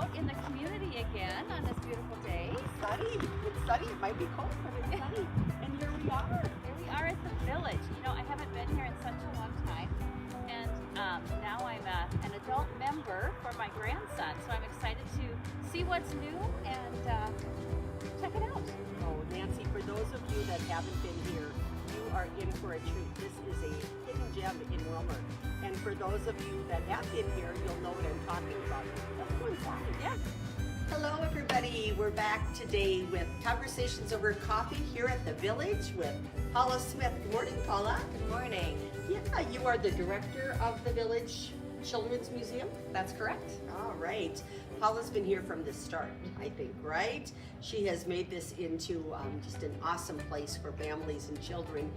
out in the community again on this beautiful day. Sunny. It's sunny. It might be cold, but it's sunny. And here we are. Here we are at the village. You know, I haven't been here in such a long time. And now I'm an adult member for my grandson. So I'm excited to see what's new and check it out. Oh, Nancy, for those of you that haven't been here, you are in for a treat. This is a hidden gem in Wilmer. And for those of you that have been here, you'll know what I'm talking about. Let's go inside. Yeah. Hello, everybody. We're back today with Conversations Over Coffee here at the Village with Paula Smith. Good morning, Paula. Good morning. Yeah, you are the director of the Village Children's Museum. That's correct. All right. Paula's been here from the start, I think, right? She has made this into just an awesome place for families and children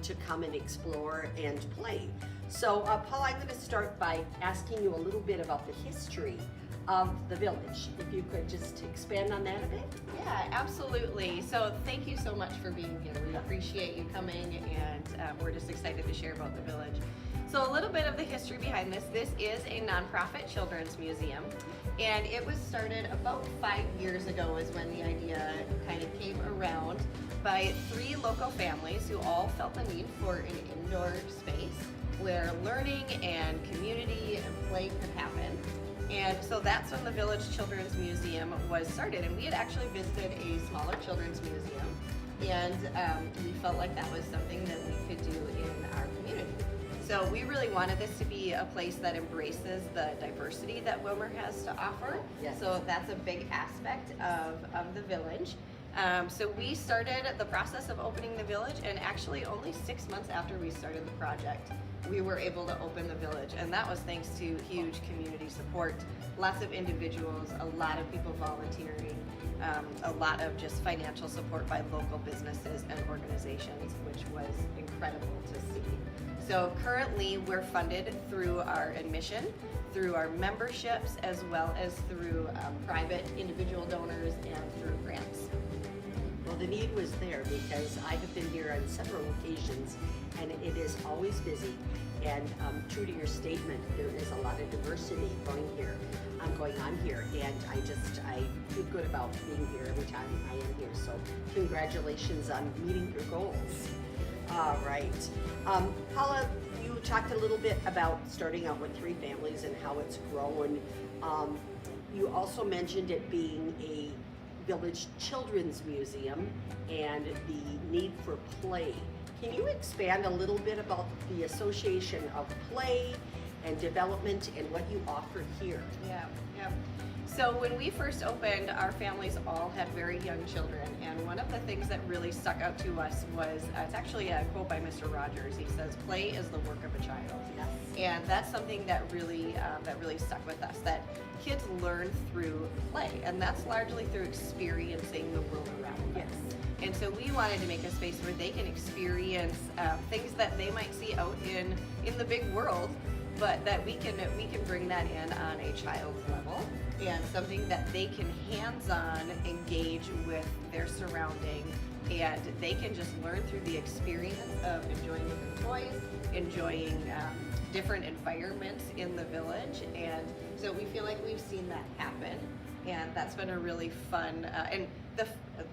to come and explore and play. So, Paula, I'm going to start by asking you a little bit about the history of the village. If you could just expand on that a bit. Yeah, absolutely. So thank you so much for being here. We appreciate you coming, and we're just excited to share about the village. So a little bit of the history behind this. This is a nonprofit children's museum, and it was started about 5 years ago is when the idea kind of came around by 3 local families who all felt the need for an indoor space where learning and community and play could happen. And so that's when the Village Children's Museum was started. And we had actually visited a smaller children's museum, and we felt like that was something that we could do in our community. So we really wanted this to be a place that embraces the diversity that Wilmer has to offer. Yes. So that's a big aspect of the village. So we started the process of opening the village, and actually only 6 months after we started the project, we were able to open the village, and that was thanks to huge community support, lots of individuals, a lot of people volunteering, a lot of just financial support by local businesses and organizations, which was incredible to see. So currently we're funded through our admission, through our memberships, as well as through private individual donors and through grants. Well, the need was there because I have been here on several occasions, and it is always busy. And true to your statement, there is a lot of diversity going on here, and I feel good about being here every time I am here. So congratulations on meeting your goals. All right. Paula, you talked a little bit about starting out with 3 families and how it's grown. You also mentioned it being a Village Children's Museum and the need for play. Can you expand a little bit about the association of play and development and what you offer here? Yeah. So when we first opened, our families all had very young children, and one of the things that really stuck out to us was, it's actually a quote by Mr. Rogers. He says, "Play is the work of a child." Yes. And that's something that really stuck with us, that kids learn through play, and that's largely through experiencing the world around them. Yes. And so we wanted to make a space where they can experience things that they might see out in the big world, but that we can bring that in on a child's level, and something that they can hands-on engage with their surrounding, and they can just learn through the experience of enjoying different toys, enjoying different environments in the village. And so we feel like we've seen that happen, and that's been a really fun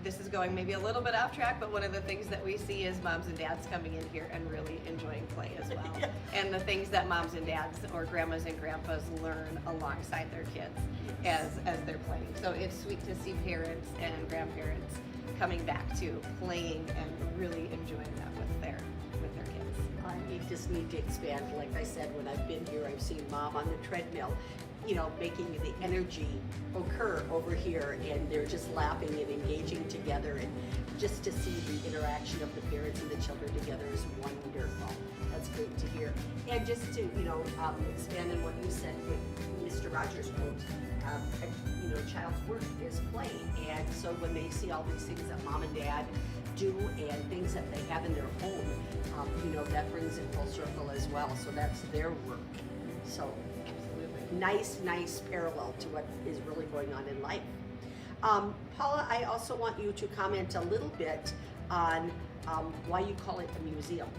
this is going maybe a little bit off track, but one of the things that we see is moms and dads coming in here and really enjoying play as well. Yeah. And the things that moms and dads or grandmas and grandpas learn alongside their kids as they're playing. So it's sweet to see parents and grandparents coming back to playing and really enjoying that with their kids. I just need to expand. Like I said, when I've been here, I've seen Mom on the treadmill, making the energy occur over here, and they're just laughing and engaging together, and just to see the interaction of the parents and the children together is wonderful. That's great to hear. And just to, expand on what you said with Mr. Rogers' quote, child's work is play. And so when they see all these things that Mom and Dad do and things that they have in their home, that brings it full circle as well. So that's their work. So nice parallel to what is really going on in life. Paula, I also want you to comment a little bit on why you call it a museum.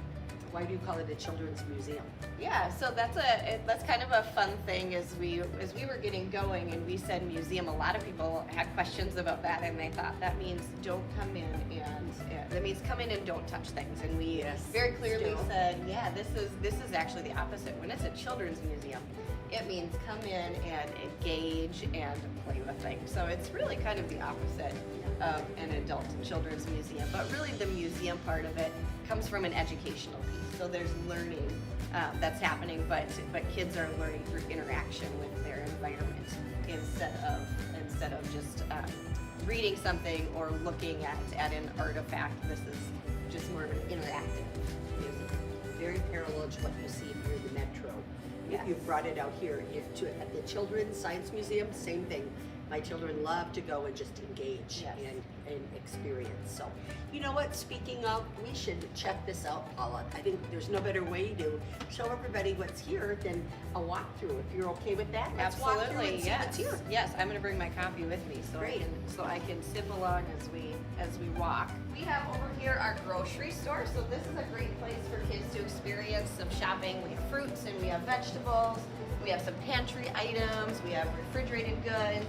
why do you call it a children's museum? Yeah, so that's kind of a fun thing as we were getting going and we said museum. A lot of people had questions about that, and they thought that means don't come in and that means come in and don't touch things. And we very clearly said, yeah, this is actually the opposite. When it's a children's museum, it means come in and engage and play with things. So it's really kind of the opposite of an adult children's museum. But really the museum part of it comes from an educational piece. So there's learning that's happening, but kids are learning through interaction with their environment instead of just reading something or looking at an artifact. This is just more of an interactive museum. Very parallel to what you see here in the Metro. Yes. You've brought it out here at the Children's Science Museum, same thing. My children love to go and just engage and experience. So, you know what, speaking of, we should check this out, Paula. I think there's no better way to show everybody what's here than a walkthrough. If you're okay with that, let's walk through and see what's here. Yes, I'm going to bring my copy with me so I can sip along as we walk. We have over here our grocery store, so this is a great place for kids to experience some shopping. We have fruits and we have vegetables. We have some pantry items. We have refrigerated goods.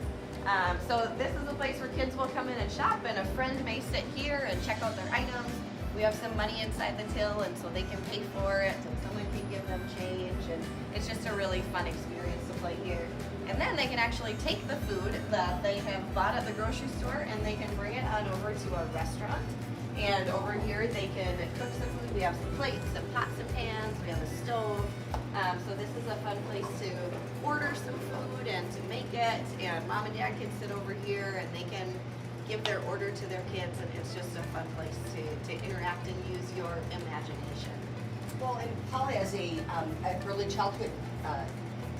So this is a place where kids will come in and shop, and a friend may sit here and check out their items. We have some money inside the till, and so they can pay for it, and someone can give them change, and it's just a really fun experience to play here. And then they can actually take the food that they have bought at the grocery store, and they can bring it on over to a restaurant. And over here they can cook some food. We have some plates, some pots and pans, we have a stove. So this is a fun place to order some food and to make it. And mom and dad can sit over here and they can give their order to their kids, and it's just a fun place to interact and use your imagination. Well, and Paula, as a early childhood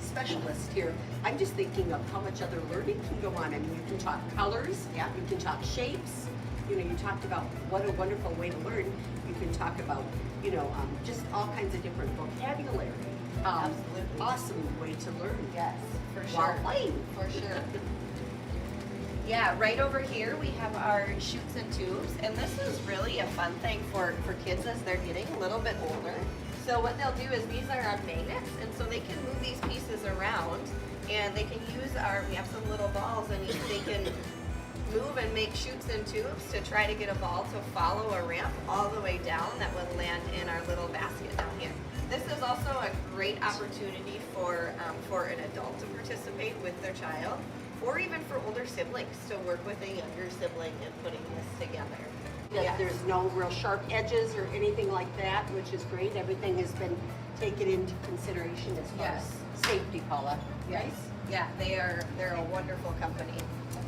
specialist here, I'm just thinking of how much other learning can go on. I mean, you can talk colors, you can talk shapes. You know, you talked about what a wonderful way to learn. You can talk about, just all kinds of different vocabulary. Absolutely. Awesome way to learn. Yes, for sure. While playing. For sure. Yeah, right over here we have our chutes and tubes, and this is really a fun thing for kids as they're getting a little bit older. So what they'll do is these are on magnets, and so they can move these pieces around, and they can use we have some little balls, and they can move and make chutes and tubes to try to get a ball to follow a ramp all the way down that would land in our little basket down here. This is also a great opportunity for an adult to participate with their child, or even for older siblings to work with a younger sibling in putting this together. Yes. There's no real sharp edges or anything like that, which is great. Everything has been taken into consideration as far as safety, Paula. Yes. Yeah, they're a wonderful company.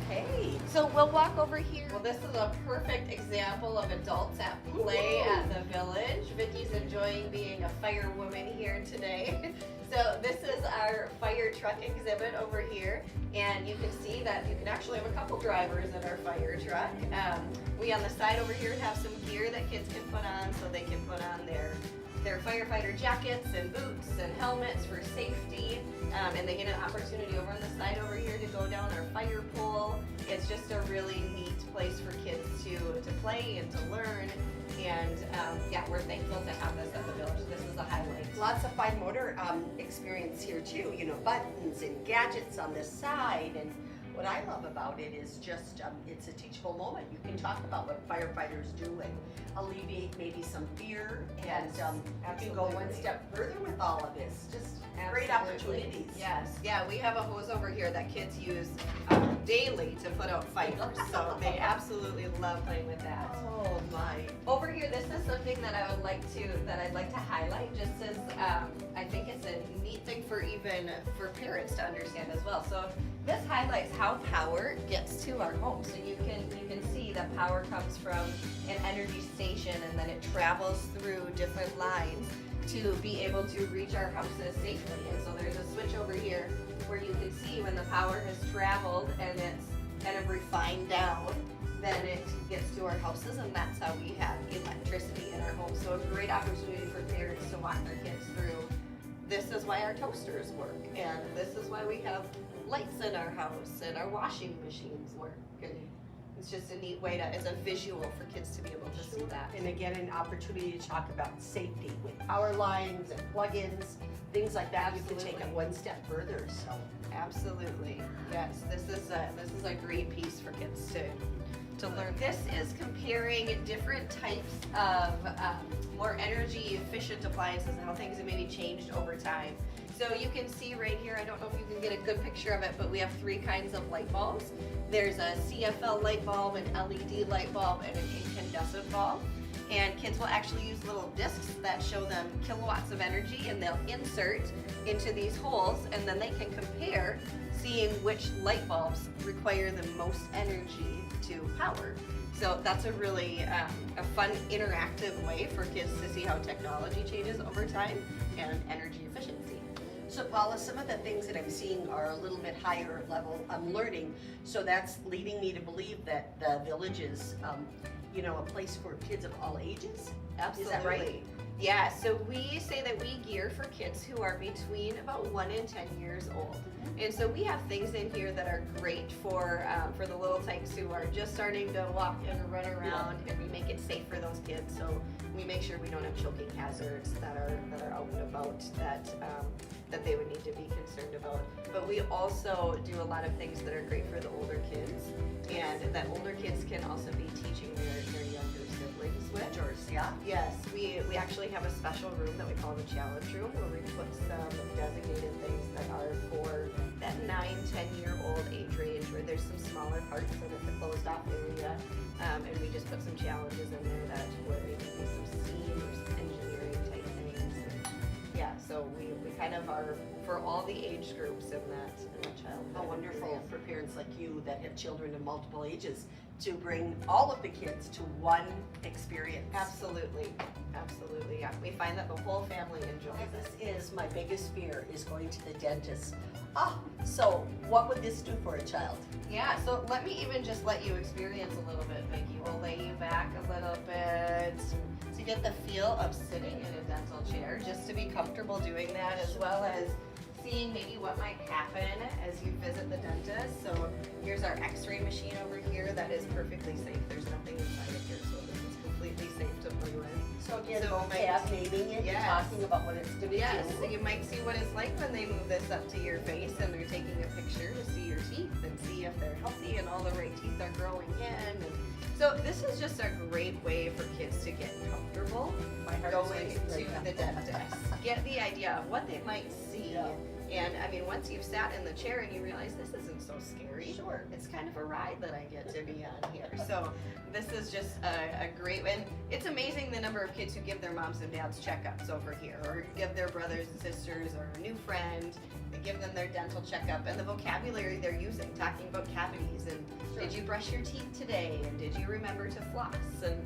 Okay, so we'll walk over here. Well, this is a perfect example of adults at play at the village. Vicky's enjoying being a firewoman here today. So this is our fire truck exhibit over here, and you can see that you can actually have a couple drivers in our fire truck. We on the side over here have some gear that kids can put on, so they can put on their firefighter jackets and boots and helmets for safety, and they get an opportunity over on the side over here to go down our fire pole. It's just a really neat place for kids to play and to learn, and we're thankful to have this at the village. This is a highlight. Lots of fine motor experience here too, buttons and gadgets on the side, and what I love about it is just it's a teachable moment. You can talk about what firefighters do and alleviate maybe some fear, and you can go one step further with all of this. Just great opportunities. Yes, yeah, we have a hose over here that kids use daily to put out fires, so they absolutely love playing with that. Oh my! Over here, this is something that I'd like to highlight, just as I think it's a neat thing for parents to understand as well. So this highlights how power gets to our home. So you can see that power comes from an energy station, and then it travels through different lines to be able to reach our houses safely. And so there's a switch over here where you can see when the power has traveled and it's kind of refined down, then it gets to our houses, and that's how we have electricity in our home. So a great opportunity for parents to walk their kids through. This is why our toasters work, and this is why we have lights in our house and our washing machines work. And it's just a neat way as a visual for kids to be able to see that. that. And again, an opportunity to talk about safety with power lines and plug-ins, things like that. You can take it one step further, so. Absolutely, yes. This is a great piece for kids to learn. This is comparing different types of more energy efficient appliances and how things have maybe changed over time. So you can see right here, I don't know if you can get a good picture of it, but we have 3 kinds of light bulbs. There's a CFL light bulb, an LED light bulb, and an incandescent bulb. And kids will actually use little discs that show them kilowatts of energy, and they'll insert into these holes, and then they can compare, seeing which light bulbs require the most energy to power. So that's a really a fun interactive way for kids to see how technology changes over time and energy efficiency. So Paula, some of the things that I'm seeing are a little bit higher level learning. So that's leading me to believe that the village is, you know, a place for kids of all ages. Absolutely. Is that right? Yeah, so we say that we gear for kids who are between about 1 and 10 years old. And so we have things in here that are great for the little tykes who are just starting to walk and run around, and we make it safe for those kids. So we make sure we don't have choking hazards that are out and about that they would need to be concerned about. But we also do a lot of things that are great for the older kids, and that older kids can also be teaching their younger siblings with. Yeah. Yes, we actually have a special room that we call the challenge room, where we put some designated things that are for that 9-10-year-old age range, where there's some smaller parts and it's a closed off area, and we just put some challenges in there that where it can be some STEAM or some engineering type things. Yeah, so we kind of are for all the age groups in that childhood. How wonderful for parents like you that have children of multiple ages to bring all of the kids to one experience. Absolutely, absolutely, yeah. We find that the whole family enjoys it. This is my biggest fear, is going to the dentist. So what would this do for a child? Yeah, so let me even just let you experience a little bit, Vicki. We'll lay you back a little bit to get the feel of sitting in a dental chair, just to be comfortable doing that, as well as seeing maybe what might happen as you visit the dentist. So here's our x-ray machine over here that is perfectly safe. There's nothing inside of here, so this is completely safe to play with. So again, So vocab, naming it, yes. talking about what it's going to Yes, do. so you might see what it's like when they move this up to your face and they're taking a picture to see your teeth and see if they're healthy and all the right teeth are growing in. And so this is just a great way for kids to get comfortable My heart is going racing to right now. the dentist. Get the idea of what they might see. Yeah. And I mean, once you've sat in the chair and you realize this isn't so scary, Sure. it's kind of a ride that I get to be on here. So this is just a great, and it's amazing the number of kids who give their moms and dads checkups over here, or give their brothers and sisters or a new friend, they give them their dental checkup, and the vocabulary they're using, talking about cavities, and did you brush your teeth today, and did you remember to floss, and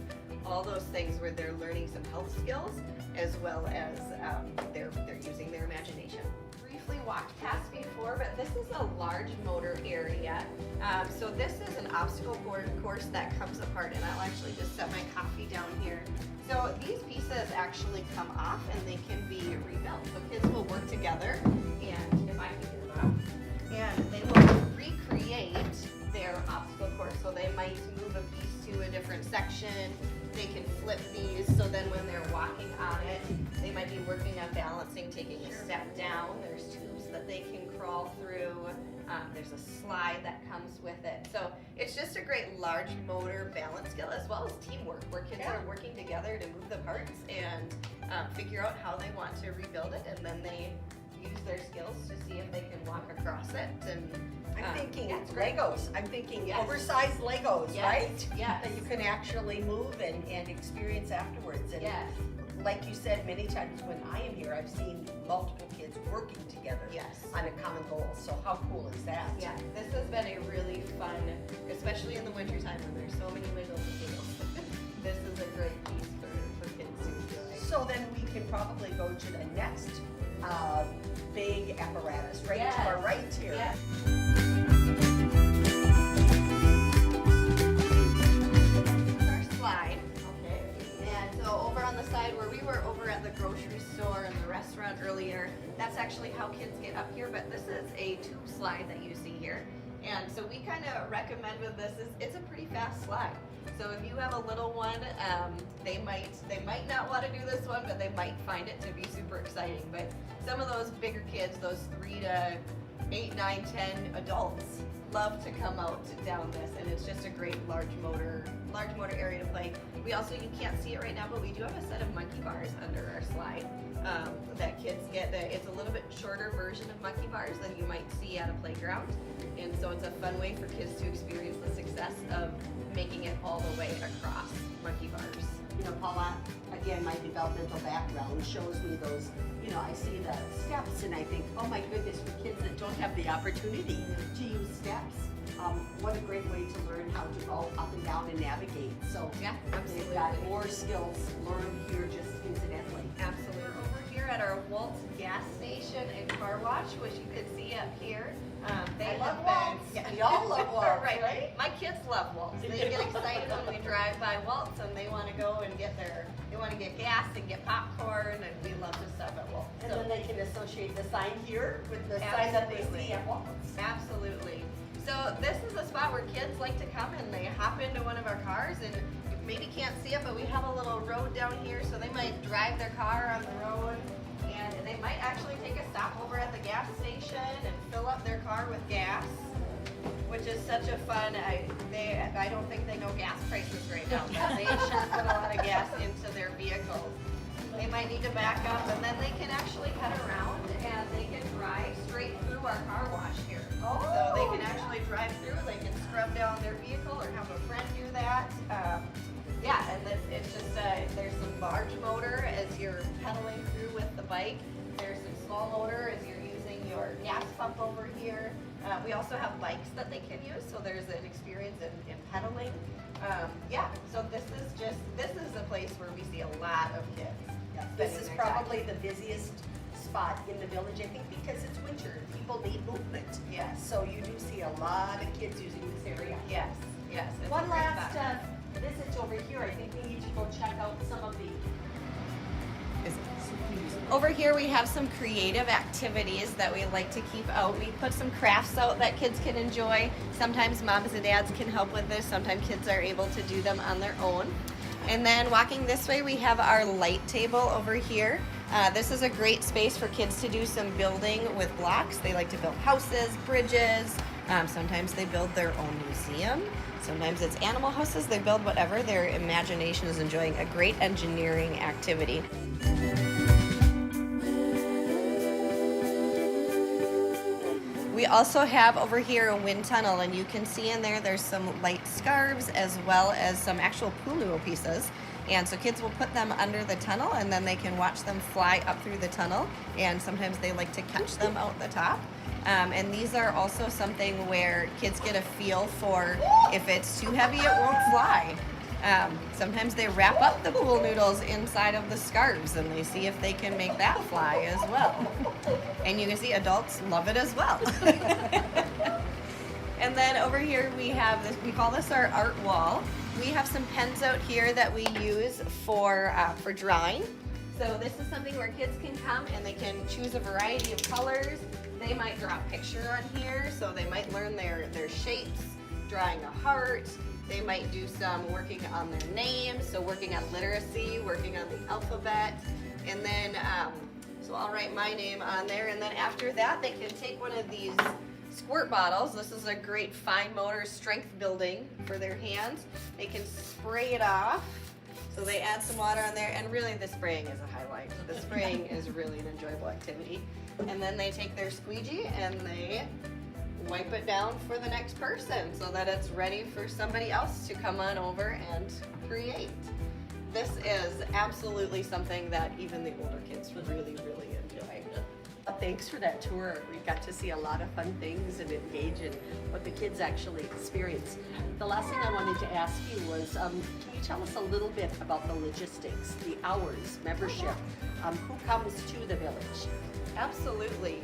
all those things where they're learning some health skills, as well as they're using their imagination. Briefly walked past before, but this is a large motor area. So this is an obstacle course that comes apart, and I'll actually just set my coffee down here. So these pieces actually come off and they can be rebuilt. So kids will work together, and if I can get it off, and they will recreate their obstacle course. So they might move a piece to a different section. They can flip these, so then when they're walking on it, they might be working on balancing, taking a step down. There's tubes that they can crawl through. There's a slide that comes with it. So it's just a great large motor balance skill, as well as teamwork, where kids are working together to move the parts and figure out how they want to rebuild it, and then they use their skills to see if they can walk across it. And I'm thinking it's great. Legos. I'm thinking Yes. oversized Legos, Yes. right? Yes. That you can actually move and experience afterwards. And Yes. like you said, many times when I am here, I've seen multiple kids working together Yes. on a common goal. So how cool is that? Yeah, this has been a really fun, especially in the wintertime when there's so many wiggles and giggles. This is a great piece for kids to enjoy. So then we can probably go to the next big apparatus right Yes. to our right here. Yes. Our slide. Okay. And so over on the side where we were over at the grocery store and the restaurant earlier, that's actually how kids get up here, but this is a tube slide that you see here. And so we kind of recommend with this, it's a pretty fast slide. So if you have a little one, they might not want to do this one, but they might find it to be super exciting. But some of those bigger kids, those 3 to 8, 9, 10 adults, love to come out down this, and it's just a great large motor area to play. We also, you can't see it right now, but we do have a set of monkey bars under our slide that kids get. It's a little bit shorter version of monkey bars than you might see at a playground, and so it's a fun way for kids to experience the success of making it all the way across monkey bars. You know, Paula, again, my developmental background shows me those, you know, I see the steps and I think, oh my goodness, for kids that don't have the opportunity to use steps, what a great way to learn how to go up and down and navigate. So Yeah, absolutely. they've got more skills learned here just incidentally. Absolutely. We're over here at our Waltz gas station and car wash, which you could see up here. They I love have Waltz. been, We all love Waltz, right. right? My kids love Waltz. They get excited when we drive by Waltz, and they want to go and they want to get gas and get popcorn, and we love to stop at Waltz. And So- then they can associate the sign here with the sign that they Absolutely. see at Waltz. Absolutely. So this is a spot where kids like to come and they hop into one of our cars, and you maybe can't see it, but we have a little road down here, so they might drive their car on the road, and they might actually take a stop over at the gas station and fill up their car with gas, which is such a fun. I don't think they know gas prices right now, but they sure put a lot of gas into their vehicles. They might need to back up, and then they can actually head around and they can drive straight through our car wash here. So they can actually drive through, they can scrub down their vehicle or have a friend do that. Yeah, and it's just, there's some large motor as you're pedaling through with the bike. There's some small motor as you're using your gas pump over here. We also have bikes that they can use, so there's an experience in pedaling. Yeah, so this is a place where we see a lot of kids. This spending is their time. probably the busiest spot in the village, I think, because it's winter. People need movement. Yes. So you do see a lot of kids using this area. Yes, yes. it's a One great last spot. visit over here. I think we need to go check out some of the. Over here we have some creative activities that we like to keep out. We put some crafts out that kids can enjoy. Sometimes moms and dads can help with this. Sometimes kids are able to do them on their own. And then walking this way, we have our light table over here. This is a great space for kids to do some building with blocks. They like to build houses, bridges. Sometimes they build their own museum. Sometimes it's animal houses. They build whatever their imagination is enjoying. A great engineering activity. We also have over here a wind tunnel, and you can see in there there's some light scarves as well as some actual pool noodle pieces. And so kids will put them under the tunnel, and then they can watch them fly up through the tunnel, and sometimes they like to catch them out the top. And these are also something where kids get a feel for if it's too heavy, it won't fly. Sometimes they wrap up the pool noodles inside of the scarves, and they see if they can make that fly as well. And you can see adults love it as well. And then over here we have this, we call this our art wall. We have some pens out here that we use for drawing. So this is something where kids can come and they can choose a variety of colors. They might draw a picture on here, so they might learn their shapes, drawing a heart. They might do some working on their names, so working on literacy, working on the alphabet. And then, so I'll write my name on there, and then after that they can take one of these squirt bottles. This is a great fine motor strength building for their hands. They can spray it off. So they add some water on there, and really the spraying is a highlight. The spraying is really an enjoyable activity. And then they take their squeegee and they wipe it down for the next person so that it's ready for somebody else to come on over and create. This is absolutely something that even the older kids really, really enjoy. Thanks for that tour. We got to see a lot of fun things and engage in what the kids actually experience. The last thing I wanted to ask you was, can you tell us a little bit about the logistics, the hours, membership, who comes to the village? Absolutely.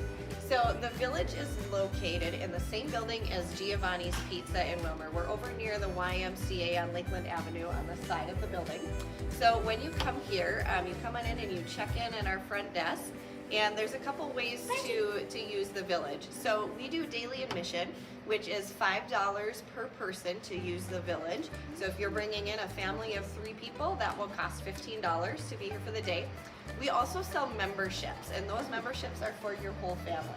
So the village is located in the same building as Giovanni's Pizza in Wilmer. We're over near the YMCA on Lakeland Avenue on the side of the building. So when you come here, you come on in and you check in at our front desk. And there's a couple ways to use the village. So we do daily admission, which is $5 per person to use the village. So if you're bringing in a family of 3 people, that will cost $15 to be here for the day. We also sell memberships, and those memberships are for your whole family.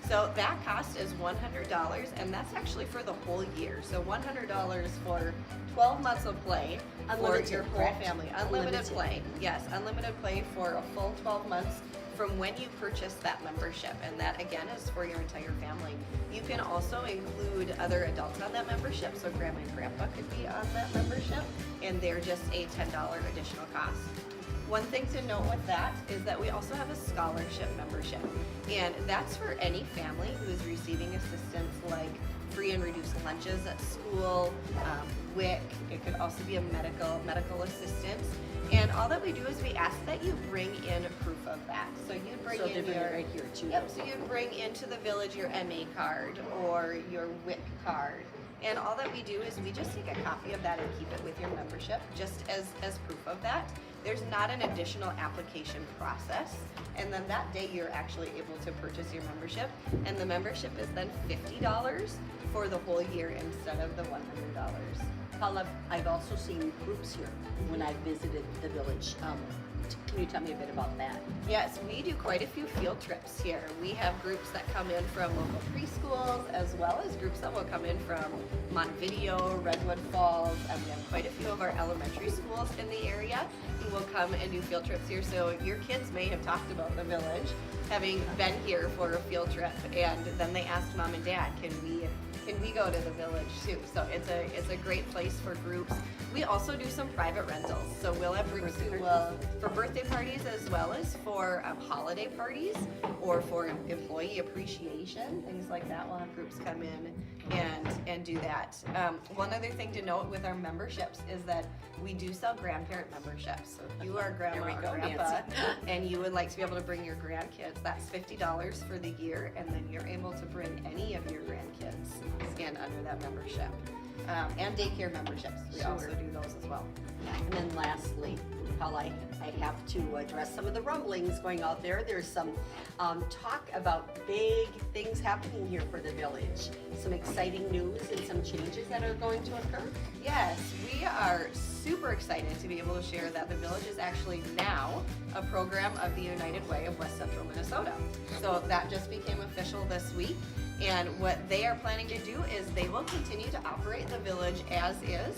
So that cost is $100, and that's actually for the whole year. So $100 for 12 months of play Unlimited, for your whole correct? family. Unlimited play, yes, unlimited play for a full 12 months from when you purchase that membership, and that again is for your entire family. You can also include other adults on that membership, so grandma and grandpa could be on that membership, and they're just a $10 additional cost. One thing to note with that is that we also have a scholarship membership, and that's for any family who is receiving assistance like free and reduced lunches at school, WIC. It could also be a medical assistance. And all that we do is we ask that you bring in proof of that. So you bring So in they bring your it right here too. Yep, so you bring into the village your MA card or your WIC card. And all that we do is we just take a copy of that and keep it with your membership, just as proof of that. There's not an additional application process. And then that day you're actually able to purchase your membership. And the membership is then $50 for the whole year instead of the $100. Paula, I've also seen groups here when I visited the village. Can you tell me a bit about that? Yes, we do quite a few field trips here. We have groups that come in from local preschools as well as groups that will come in from Montevideo, Redwood Falls, and we have quite a few of our elementary schools in the area who will come and do field trips here. So your kids may have talked about the village having been here for a field trip, and then they asked mom and dad, can we go to the village too? So it's a great place for groups. We also do some private rentals. So we'll have groups who will, for birthday parties as well as for holiday parties or for employee appreciation, things like that. We'll have groups come in and do that. One other thing to note with our memberships is that we do sell grandparent memberships. So if you are grandma or grandpa and you would like to be able to bring your grandkids, that's $50 for the year, and then you're able to bring any of your grandkids and under that membership. And daycare memberships, we also do those as well. And then lastly, Paula, I have to address some of the rumblings going out there. There's some talk about big things happening here for the village. Some exciting news and some changes that are going to occur. Yes, we are super excited to be able to share that the village is actually now a program of the United Way of West Central Minnesota. So that just became official this week. And what they are planning to do is they will continue to operate the village as is.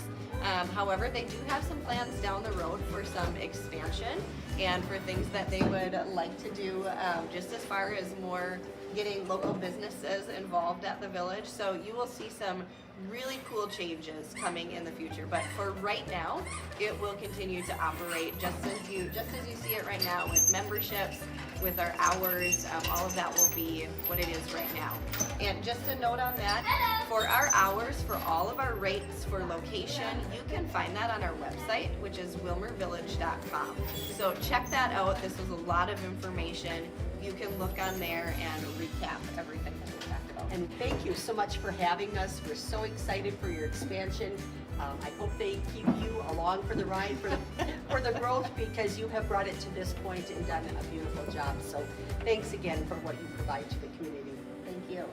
However, they do have some plans down the road for some expansion and for things that they would like to do just as far as more getting local businesses involved at the village. So you will see some really cool changes coming in the future. But for right now, it will continue to operate just as you see it right now, with memberships, with our hours. All of that will be what it is right now. And just a note on that, for our hours, for all of our rates for location, you can find that on our website, which is wilmervillage.com. So check that out. This was a lot of information. You can look on there and recap everything that we talked about. And thank you so much for having us. We're so excited for your expansion. I hope they keep you along for the ride for the growth, because you have brought it to this point and done a beautiful job. So thanks again for what you provide to the community. Thank you.